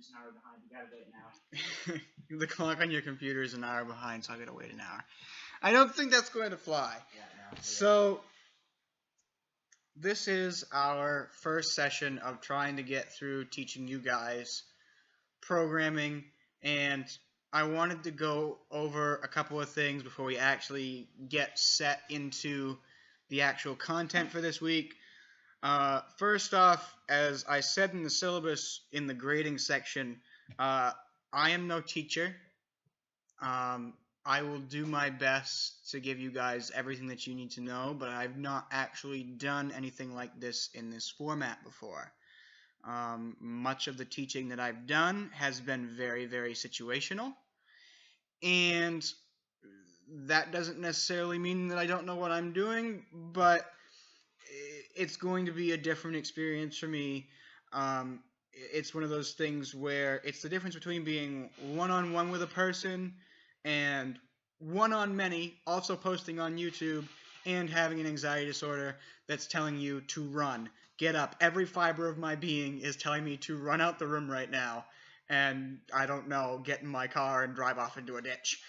computer's an hour behind. You gotta wait an hour. The clock on your computer is an hour behind, so I gotta wait an hour. I don't think that's going to fly. Yeah, no. So, this is our first session of trying to get through teaching you guys programming, and I wanted to go over a couple of things before we actually get set into the actual content for this week. First off, as I said in the syllabus in the grading section, I am no teacher. I will do my best to give you guys everything that you need to know, but I've not actually done anything like this in this format before. Much of the teaching that I've done has been very, very situational, and that doesn't necessarily mean that I don't know what I'm doing, but it's going to be a different experience for me. It's one of those things where it's the difference between being one-on-one with a person and one-on-many, also posting on YouTube, and having an anxiety disorder that's telling you to run. Get up. Every fiber of my being is telling me to run out the room right now, and I don't know, get in my car and drive off into a ditch.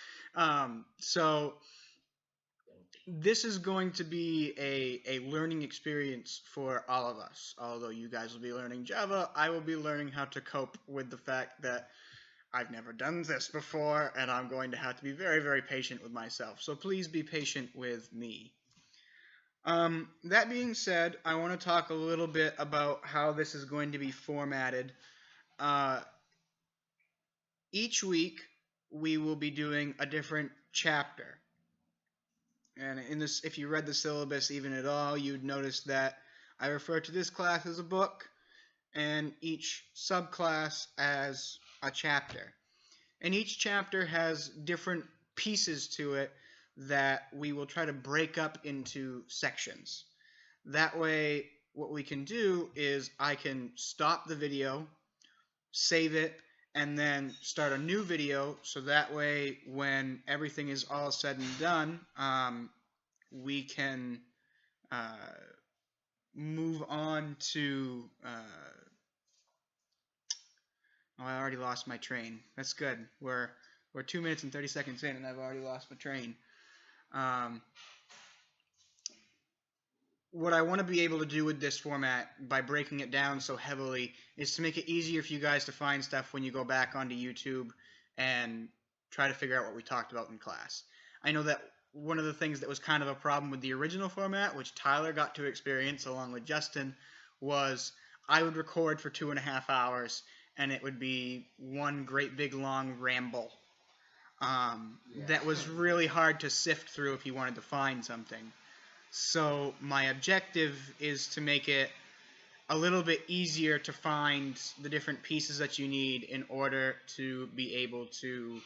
So this is going to be a learning experience for all of us. Although you guys will be learning Java, I will be learning how to cope with the fact that I've never done this before, and I'm going to have to be very, very patient with myself. So please be patient with me. That being said, I want to talk a little bit about how this is going to be formatted. Each week, we will be doing a different chapter. And in this, if you read the syllabus even at all, you'd notice that I refer to this class as a book and each subclass as a chapter. And each chapter has different pieces to it that we will try to break up into sections. That way, what we can do is I can stop the video, save it, and then start a new video, so that way when everything is all said and done, we can move on to oh, I already lost my train. That's good. We're 2 minutes and 30 seconds in, and I've already lost my train. What I want to be able to do with this format, by breaking it down so heavily, is to make it easier for you guys to find stuff when you go back onto YouTube and try to figure out what we talked about in class. I know that one of the things that was kind of a problem with the original format, which Tyler got to experience along with Justin, was I would record for 2.5 hours, and it would be one great big long ramble. That was really hard to sift through if you wanted to find something. So my objective is to make it a little bit easier to find the different pieces that you need in order to be able to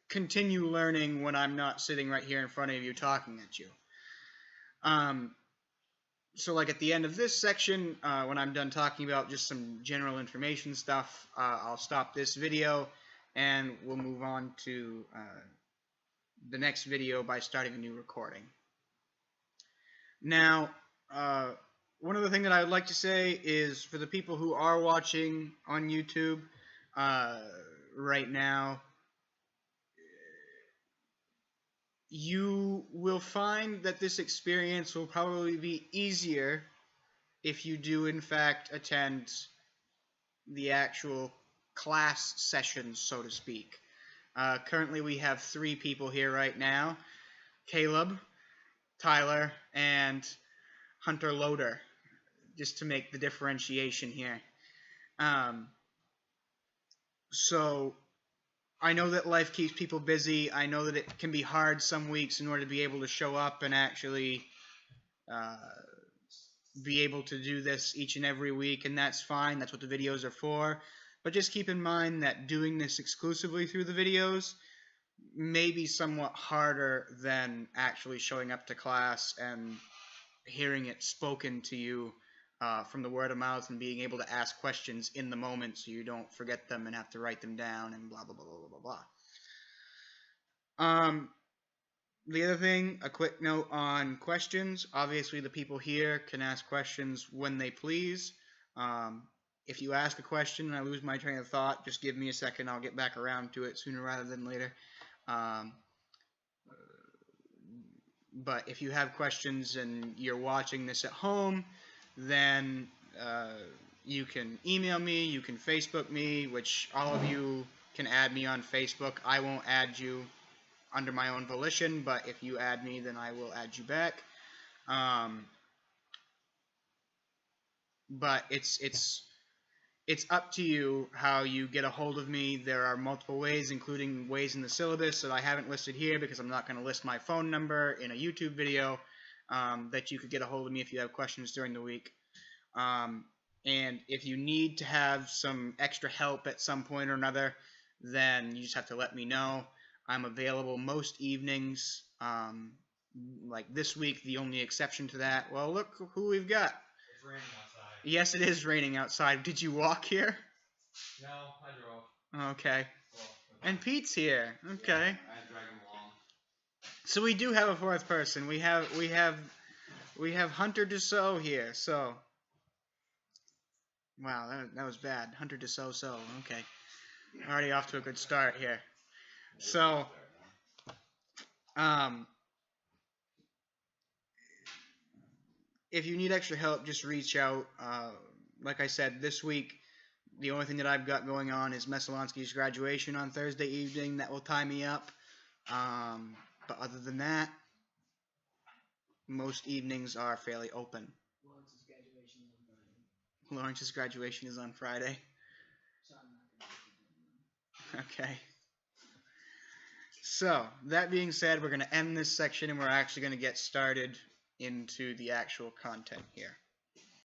continue learning when I'm not sitting right here in front of you talking at you. So like at the end of this section, when I'm done talking about just some general information stuff, I'll stop this video and we'll move on to the next video by starting a new recording. Now, one other thing that I would like to say is for the people who are watching on YouTube right now, you will find that this experience will probably be easier if you do in fact attend the actual class sessions, so to speak. Currently we have 3 people here right now: Caleb, Tyler, and Hunter Loader, just to make the differentiation here. So I know that life keeps people busy. I know that it can be hard some weeks in order to be able to show up and actually be able to do this each and every week, and that's fine. That's what the videos are for. But just keep in mind that doing this exclusively through the videos may be somewhat harder than actually showing up to class and hearing it spoken to you from the word of mouth and being able to ask questions in the moment so you don't forget them and have to write them down and blah, blah, blah, blah, blah, blah. The other thing, a quick note on questions. Obviously, the people here can ask questions when they please. if you ask a question and I lose my train of thought, just give me a second. I'll get back around to it sooner rather than later. But if you have questions and you're watching this at home, then you can email me, you can Facebook me, which all of you can add me on Facebook. I won't add you under my own volition, but if you add me, then I will add you back. But it's up to you how you get a hold of me. There are multiple ways, including ways in the syllabus that I haven't listed here because I'm not going to list my phone number in a YouTube video, that you could get a hold of me if you have questions during the week. And if you need to have some extra help at some point or another, then you just have to let me know. I'm available most evenings. Like this week, the only exception to that. Well, look who we've got. It's raining outside. Yes, it is raining outside. Did you walk here? No, I drove. Okay. Well, And Pete's here. Okay. I had to drag him along. So we do have a fourth person. We have Hunter Dussault here. So. Wow, that was bad. Hunter Dussault. Okay. Already off to a good start here. So. If you need extra help, just reach out. Like I said, this week, the only thing that I've got going on is Mesolonsky's graduation on Thursday evening. That will tie me up. But other than that, most evenings are fairly open. Lawrence's graduation is on Friday. So I'm not going to do that. Okay. So, that being said, we're going to end this section and we're actually going to get started into the actual content here.